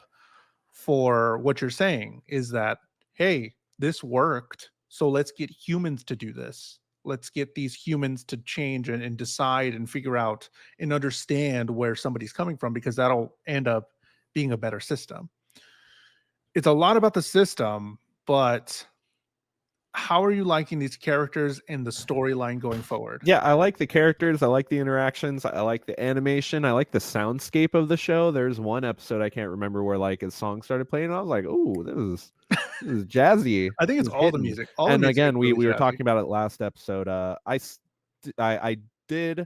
for what you're saying, is that, hey, this worked, so let's get humans to do this, let's get these humans to change and decide and figure out and understand where somebody's coming from, because that'll end up being a better system. It's a lot about the system, but how are you liking these characters and the storyline going forward? Yeah, I like the characters, I like the interactions, I like the animation, I like the soundscape of the show. There's one episode I can't remember where like his song started playing, and I was like, "Ooh, this is jazzy. I think it's This is all the hitting." music. All the And music is again, we really we were jazzy. talking about it last episode. I did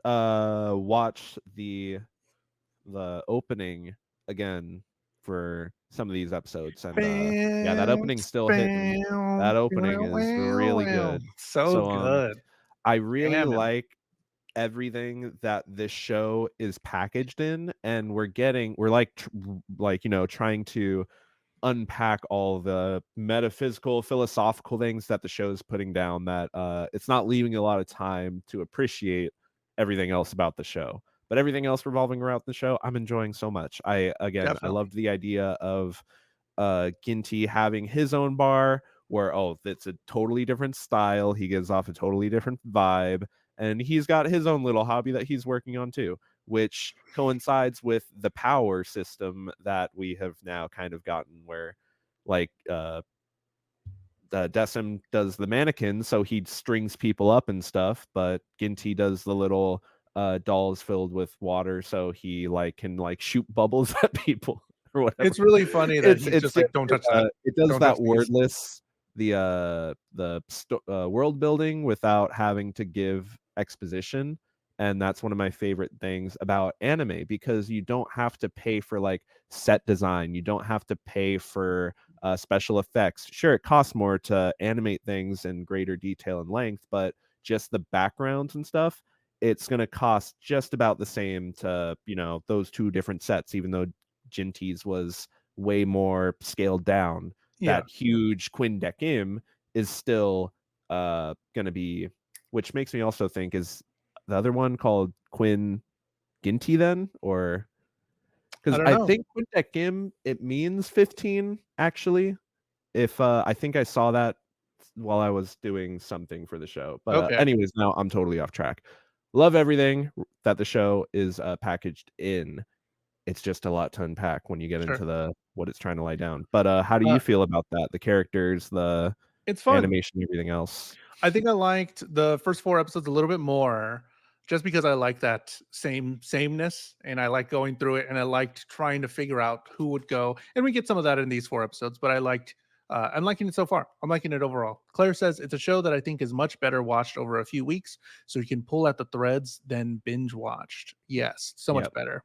watch the opening again for some of these episodes, and yeah, that opening's still hitting. That opening is really good. So So good. I really Jamming. like everything that this show is packaged in, and we're like trying to unpack all the metaphysical philosophical things that the show's putting down, that it's not leaving a lot of time to appreciate everything else about the show. But everything else revolving around the show, I'm enjoying so much. I Definitely. loved the idea of Ginty having his own bar, where it's a totally different style. He gives off a totally different vibe, and he's got his own little hobby that he's working on too, which coincides with the power system that we have now kind of gotten, where like Decim does the mannequin, so he strings people up and stuff, but Ginty does the little dolls filled with water, so he like can like shoot bubbles at people or whatever. It's really funny that he's It's just like, don't different, touch that. it does Don't touch that these. wordless world building without having to give exposition, and that's one of my favorite things about anime, because you don't have to pay for like set design, you don't have to pay for special effects. Sure, it costs more to animate things in greater detail and length, but just the backgrounds and stuff, it's going to cost just about the same to, those two different sets, even though Jinty's was way more scaled down. Yeah, That huge Quinn Dekim is still going to be, which makes me also think, is the other one called Quinn Ginty then? Or I because don't I know. think Quinn Dekim, it means 15 actually. If I think I saw that while I was doing something for the show. But Okay, anyways, now I'm totally off track. Love everything that the show is packaged in. It's just a lot to unpack when you get sure. into the what it's trying to lay down. But how do Uh, you feel about that? The characters, the it's fun. animation, everything else. I think I liked the first 4 episodes a little bit more just because I like that sameness, and I like going through it, and I liked trying to figure out who would go, and we get some of that in these 4 episodes, but I'm liking it so far. I'm liking it overall. Claire says it's a show that I think is much better watched over a few weeks, so you can pull at the threads than binge watched. Yes, so much Yep. better.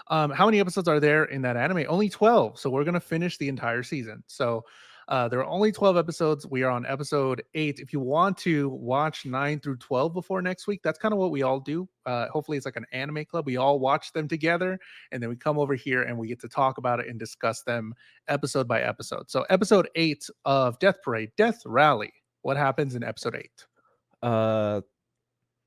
How many episodes are there in that anime? Only 12. So we're going to finish the entire season. So there are only 12 episodes. We are on episode 8. If you want to watch 9 through 12 before next week, that's kind of what we all do. Hopefully, it's like an anime club. We all watch them together, and then we come over here and we get to talk about it and discuss them episode by episode. So, episode 8 of Death Parade, Death Rally. What happens in episode 8? Uh,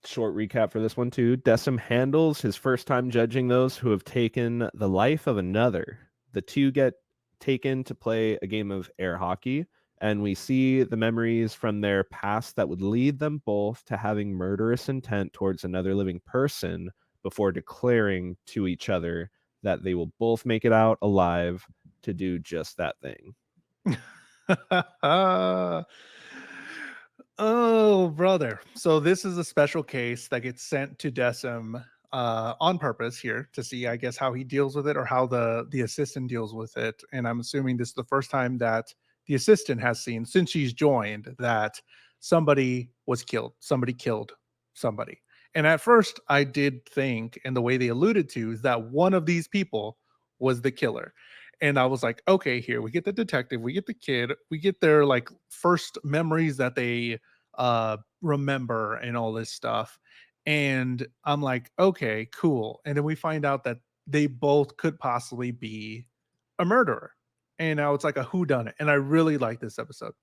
Short recap for this one too. Decim handles his first time judging those who have taken the life of another. The two get taken to play a game of air hockey, and we see the memories from their past that would lead them both to having murderous intent towards another living person before declaring to each other that they will both make it out alive to do just that thing. Oh, brother. So this is a special case that gets sent to Decim on purpose here to see, I guess, how he deals with it or how the assistant deals with it. And I'm assuming this is the first time that the assistant has seen, since she's joined, that somebody was killed. Somebody killed somebody. And at first, I did think, and the way they alluded to, is that one of these people was the killer. And I was like, okay, here we get the detective, we get the kid, we get their like first memories that they remember and all this stuff. And I'm like, okay, cool. And then we find out that they both could possibly be a murderer. And now it's like a who done it. And I really like this episode.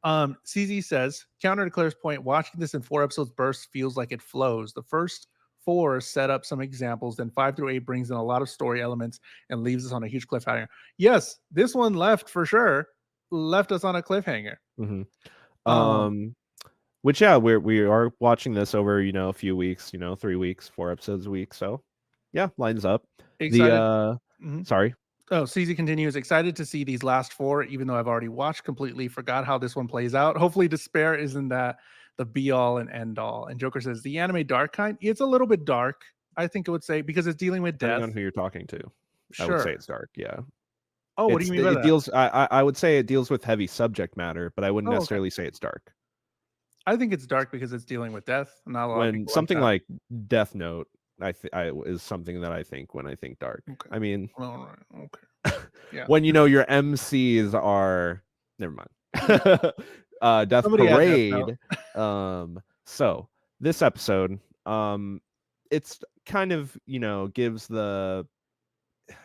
CZ says, counter to Claire's point, watching this in 4 episodes bursts feels like it flows. The first 4 set up some examples, then 5 through 8 brings in a lot of story elements and leaves us on a huge cliffhanger. Yes, this one left for sure. Left us on a cliffhanger. Mm-hmm. Um, Which we are watching this over a few weeks, 3 weeks, 4 episodes a week, so yeah, lines up. excited. Sorry. Oh, CZ continues, excited to see these last 4, even though I've already watched completely, forgot how this one plays out. Hopefully Despair isn't that the be all and end all. And Joker says, the anime dark kind? It's a little bit dark, I think it would say, because it's dealing with Depending death. on who you're talking to, I would say Sure. it's dark. Yeah. Oh, what do you mean by It that? deals. I would say it deals with heavy subject matter, but I wouldn't Oh, okay. necessarily say it's dark. I think it's dark because it's dealing with death. Not a lot of When people like something that. like Death Note, I is something that I think when I think dark. Okay. I mean, All right. Okay. Yeah. when your MCs are never mind. Death Somebody had Death Note. Parade. So this episode, it's kind of gives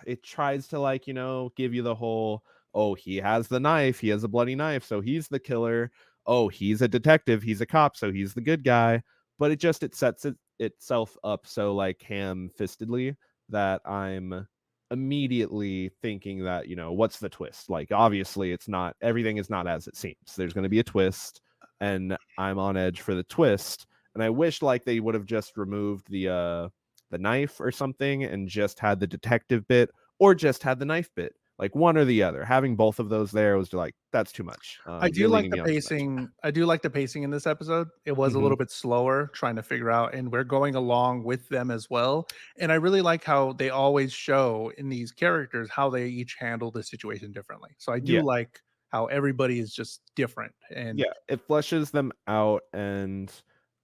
it tries to give you the whole, oh, he has the knife, he has a bloody knife, so he's the killer. Oh, he's a detective, he's a cop, so he's the good guy. But it sets itself up so like ham-fistedly that I'm immediately thinking that what's the twist. Like obviously it's not, everything is not as it seems. There's going to be a twist, and I'm on edge for the twist. And I wish like they would have just removed the knife or something and just had the detective bit, or just had the knife bit. like one or the other. Having both of those there was like, that's too much. I You're do like leading the me on too much. pacing. I do like the pacing in this episode. It was a Hmm. little bit slower trying to figure out, and we're going along with them as well. And I really like how they always show in these characters how they each handle the situation differently. So I do Yeah. like how everybody is just different. And Yeah, it fleshes them out, and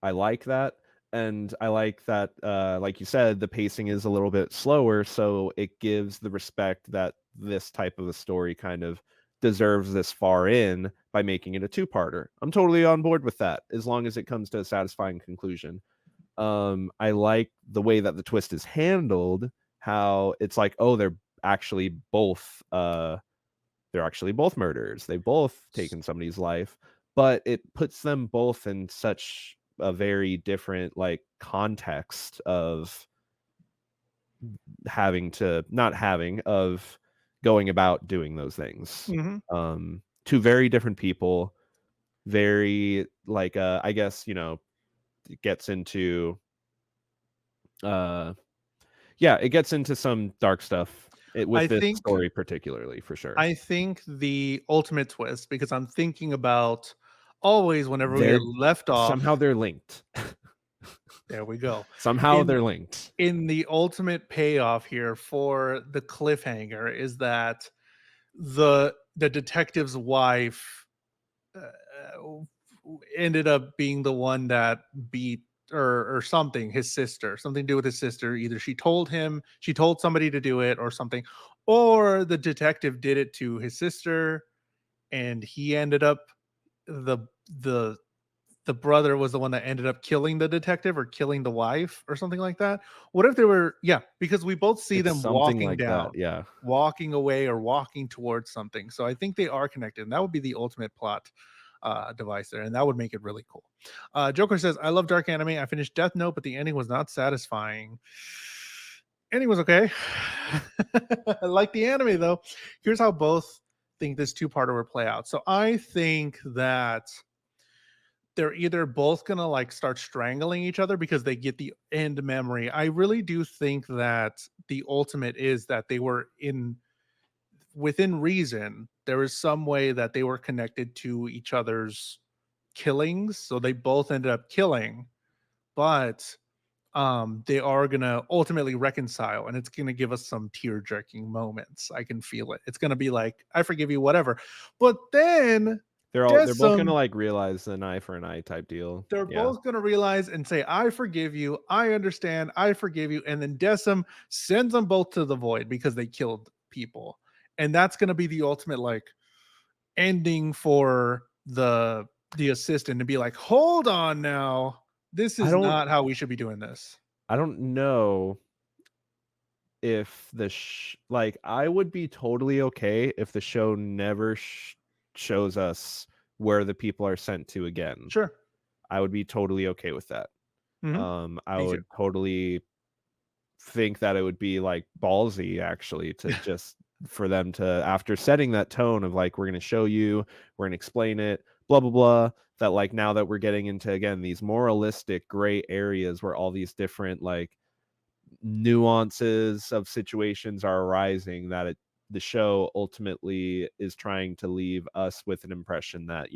I like that. And I like that, like you said, the pacing is a little bit slower, so it gives the respect that this type of a story kind of deserves this far in by making it a two-parter. I'm totally on board with that, as long as it comes to a satisfying conclusion. I like the way that the twist is handled, how it's like, oh, actually both they're actually both murderers. They've both taken somebody's life, but it puts them both in such a very different like context of having to not having of going about doing those things. Mhm. Two very different people, very like I guess, it gets into uh yeah, it gets into some dark stuff with I this think story particularly for sure. I think the ultimate twist, because I'm thinking about always whenever we get They're left somehow off. they're linked. There we go. Somehow In they're linked. in the ultimate payoff here for the cliffhanger is that the detective's wife uh, ended up being the one that beat or something his sister, something to do with his sister. Either she told somebody to do it or something, or the detective did it to his sister and he ended up the the the brother was the one that ended up killing the detective or killing the wife or something like that. What if they were, yeah, because we both see It's them something walking like that, down, yeah. walking away or walking towards something. So I think they are connected. And that would be the ultimate plot device there. And that would make it really cool. Joker says, I love dark anime. I finished Death Note, but the ending was not satisfying. Ending was okay. I like the anime though. Here's how both think this two-parter would play out. So I think that they're either both gonna like start strangling each other because they get the end memory. I really do think that the ultimate is that they were in within reason. There is some way that they were connected to each other's killings, so they both ended up killing, but they are gonna ultimately reconcile, and it's gonna give us some tear jerking moments. I can feel it. It's gonna be like, I forgive you, whatever. But then They're both gonna, Desum like, realize an eye for an eye type deal. they're Yeah. both going to realize and say, I forgive you. I understand. I forgive you. And then Decim sends them both to the void because they killed people. And that's going to be the ultimate like ending for the assistant to be like, hold on now. This I is don't not how we should be doing this. I don't know if like, I would be totally okay if the show never shows us where the people are sent to again. Sure. I would be totally okay with that. Hmm. I Me too. would totally think that it would be like ballsy actually to just for them to, after setting that tone of like, we're going to show you, we're going to explain it, blah blah blah, that like now that we're getting into again these moralistic gray areas where all these different like nuances of situations are arising, that the show ultimately is trying to leave us with an impression that,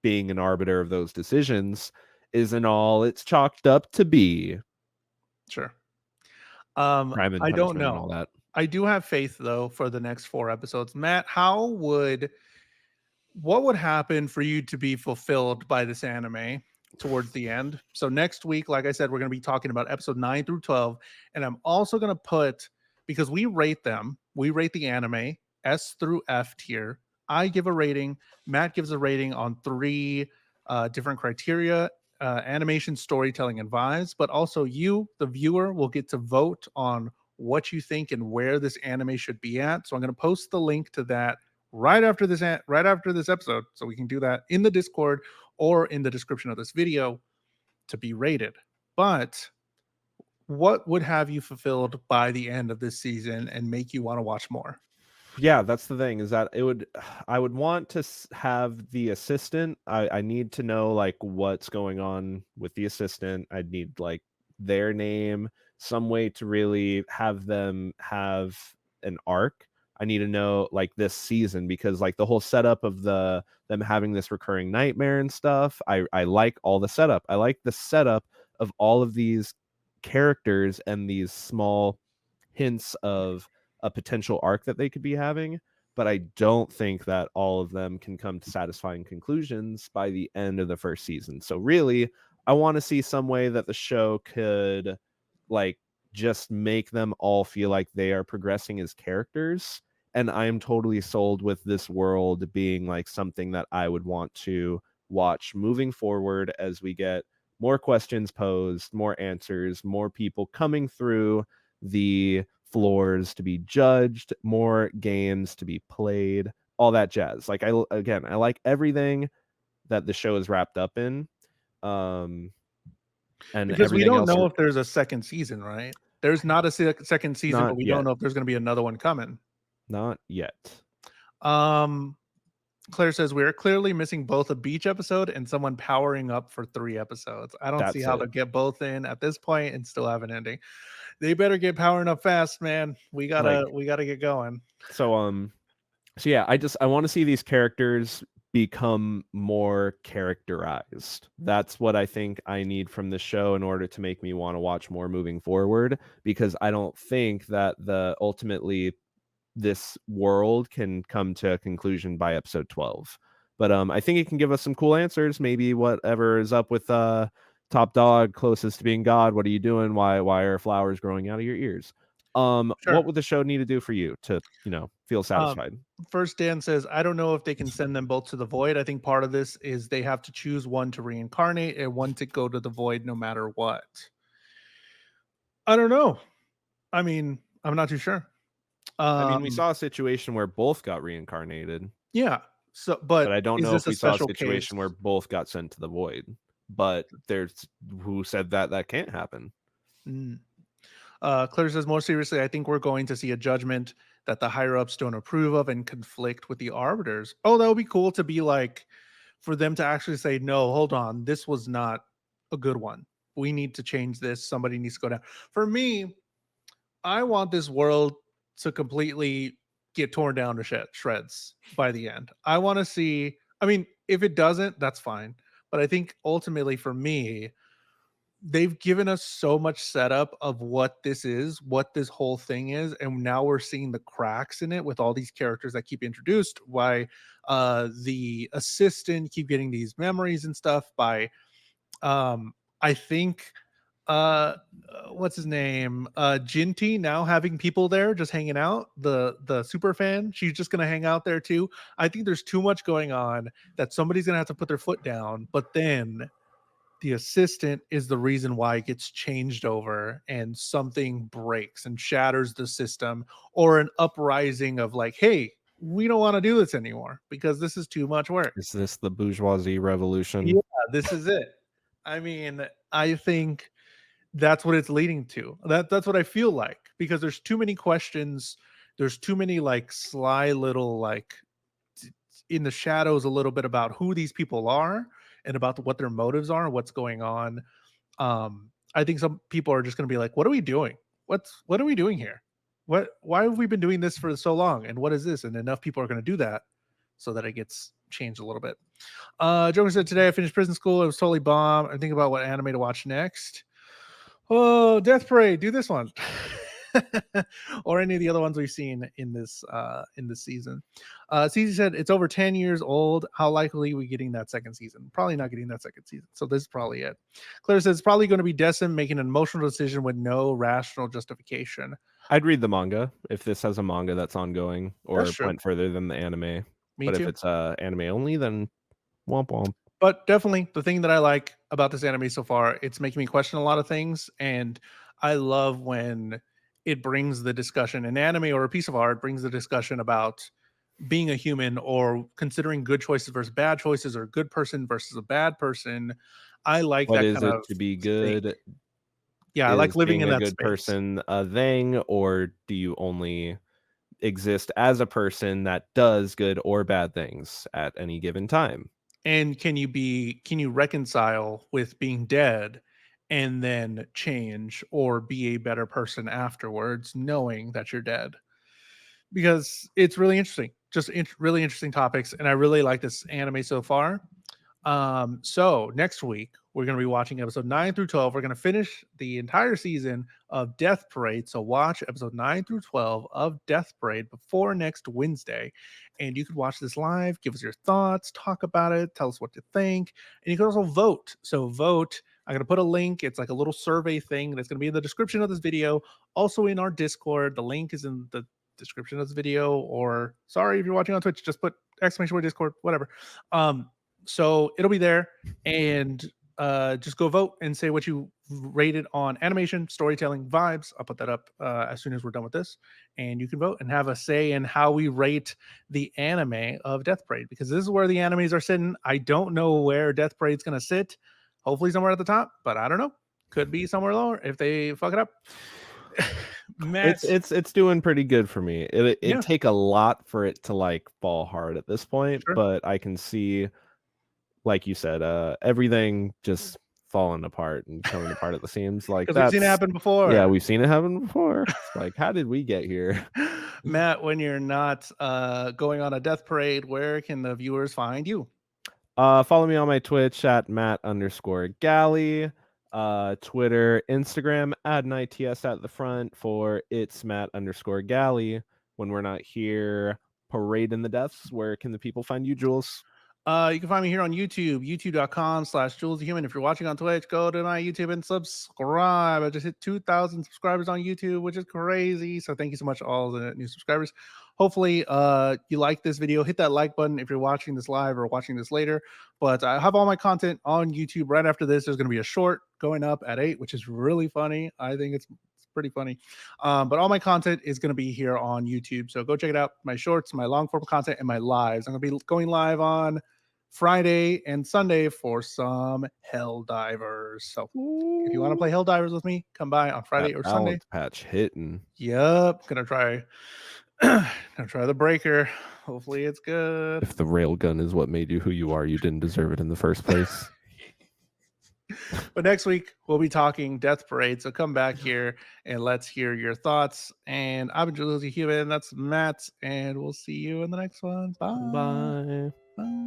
being an arbiter of those decisions isn't all it's chalked up to be. Sure. Crime and I don't punishment and all know. that. I do have faith though for the next 4 episodes. Matt, what would happen for you to be fulfilled by this anime towards the end? So next week, like I said, we're going to be talking about episode 9 through 12, and I'm also going to put, because we rate the anime S through F tier. I give a rating, Matt gives a rating on three different criteria: animation, storytelling, and vibes. But also, you, the viewer, will get to vote on what you think and where this anime should be at. So I'm going to post the link to that right after this episode, so we can do that in the Discord or in the description of this video to be rated. But what would have you fulfilled by the end of this season and make you want to watch more? Yeah, that's the thing, is that I would want to have the assistant. I need to know like what's going on with the assistant. I'd need like their name, some way to really have them have an arc. I need to know like this season, because like the whole setup of them having this recurring nightmare and stuff. I like all the setup. I like the setup of all of these characters and these small hints of a potential arc that they could be having, but I don't think that all of them can come to satisfying conclusions by the end of the first season. So really, I want to see some way that the show could like just make them all feel like they are progressing as characters. And I am totally sold with this world being like something that I would want to watch moving forward as we get more questions posed, more answers, more people coming through the floors to be judged, more games to be played, all that jazz. Like I like everything that the show is wrapped up in. And Because we everything don't else know if there's a second season, right? There's not a second season, not but we don't yet. know if there's going to be another one coming. Not yet. Um, Claire says we're clearly missing both a beach episode and someone powering up for 3 episodes. I don't see That's how it. to get both in at this point and still have an ending. They better get powering up fast, man. We gotta get going. So yeah, I want to see these characters become more characterized. That's what I think I need from the show in order to make me want to watch more moving forward, because I don't think that the ultimately this world can come to a conclusion by episode 12. But I think it can give us some cool answers. Maybe whatever is up with top dog closest to being God. What are you doing? Why are flowers growing out of your ears? Sure. What would the show need to do for you to, feel satisfied? First, Dan says, I don't know if they can send them both to the void. I think part of this is they have to choose one to reincarnate and one to go to the void no matter what. I don't know. I mean, I'm not too sure. I mean, we saw a situation where both got reincarnated. Yeah. So, but I don't is know this if we a saw a special case? situation where both got sent to the void. But there's who said that can't happen. Mm. Claire says, more seriously, I think we're going to see a judgment that the higher ups don't approve of and conflict with the arbiters. Oh, that would be cool to be like, for them to actually say, no, hold on, this was not a good one. We need to change this. Somebody needs to go down. For me, I want this world to completely get torn down to shreds by the end. I want to see, I mean, if it doesn't, that's fine. But I think ultimately for me, they've given us so much setup of what this is, what this whole thing is, and now we're seeing the cracks in it with all these characters that keep introduced. Why the assistant keep getting these memories and stuff by I think what's his name, Jinty now having people there just hanging out, the super fan, she's just gonna hang out there too. I think there's too much going on that somebody's gonna have to put their foot down, but then the assistant is the reason why it gets changed over and something breaks and shatters the system, or an uprising of like, hey, we don't want to do this anymore because this is too much work. Is this the bourgeoisie revolution? Yeah, this is it. I mean, I think that's what it's leading to. That's what I feel like, because there's too many questions, there's too many like sly little like in the shadows a little bit about who these people are and about what their motives are, what's going on. I think some people are just going to be like, "What are we doing? What are we doing here? Why have we been doing this for so long? And what is this?" And enough people are going to do that so that it gets changed a little bit. Joker said, "Today I finished prison school. It was totally bomb. I'm thinking about what anime to watch next. Oh, Death Parade, do this one." Or any of the other ones we've seen in this season. CZ said it's over 10 years old. How likely are we getting that second season? Probably not getting that second season. So this is probably it. Claire says it's probably going to be Decim making an emotional decision with no rational justification. I'd read the manga if this has a manga that's ongoing or went further than the anime. Me but too. if it's anime only, then womp womp. But definitely the thing that I like about this anime so far, it's making me question a lot of things. And I love when it brings the discussion, an anime or a piece of art brings the discussion about being a human or considering good choices versus bad choices, or a good person versus a bad person. I like what that is kind it of to be good? thing. Yeah, I like living being in a that good space. person a thing, or do you only exist as a person that does good or bad things at any given time? And can you reconcile with being dead and then change or be a better person afterwards, knowing that you're dead? because it's really interesting. Just really interesting topics, and I really like this anime so far. So next week we're going to be watching episode 9 through 12. We're going to finish the entire season of Death Parade. So watch episode 9 through 12 of Death Parade before next Wednesday. And you can watch this live, give us your thoughts, talk about it, tell us what you think. And you can also vote. So vote. I'm going to put a link. It's like a little survey thing that's going to be in the description of this video. Also in our Discord. The link is in the description of this video. Or sorry, if you're watching on Twitch, just put exclamation point Discord, whatever. So it'll be there, and just go vote and say what you rated on animation, storytelling, vibes. I'll put that up as soon as we're done with this, and you can vote and have a say in how we rate the anime of Death Parade, because this is where the animes are sitting. I don't know where Death Parade's going to sit. Hopefully somewhere at the top, but I don't know. Could be somewhere lower if they fuck it up. Matt, It's doing pretty good for me. It'd yeah, take a lot for it to like fall hard at this point, sure. but I can see, like you said, everything just falling apart and coming apart at the seams. Like Because we've seen it happen before. Yeah, we've seen it happen before. It's like, how did we get here? Matt, when you're not going on a Death Parade, where can the viewers find you? Follow me on my Twitch at Matt_Galley. Twitter, Instagram, add an ITS at the front for it's Matt_Galley. When we're not here parading the deaths, where can the people find you, Jules? You can find me here on YouTube, youtube.com/JulesTheHuman. If you're watching on Twitch, go to my YouTube and subscribe. I just hit 2,000 subscribers on YouTube, which is crazy. So thank you so much to all the new subscribers. Hopefully you like this video. Hit that like button if you're watching this live or watching this later. But I have all my content on YouTube. Right after this, there's going to be a short going up at 8, which is really funny. I think it's pretty funny. But all my content is going to be here on YouTube. So go check it out. My shorts, my long form content, and my lives. I'm going to be going live on Friday and Sunday for some Helldivers. So if you want to play Helldivers with me, come by on Friday or Sunday. Patch hitting. Yep. Gonna try the breaker. Hopefully it's good. If the railgun is what made you who you are, you didn't deserve it in the first place. But next week we'll be talking Death Parade. So come back here and let's hear your thoughts. And I'm JulesTheHuman. That's Matt, and we'll see you in the next one. Bye. Bye. Bye.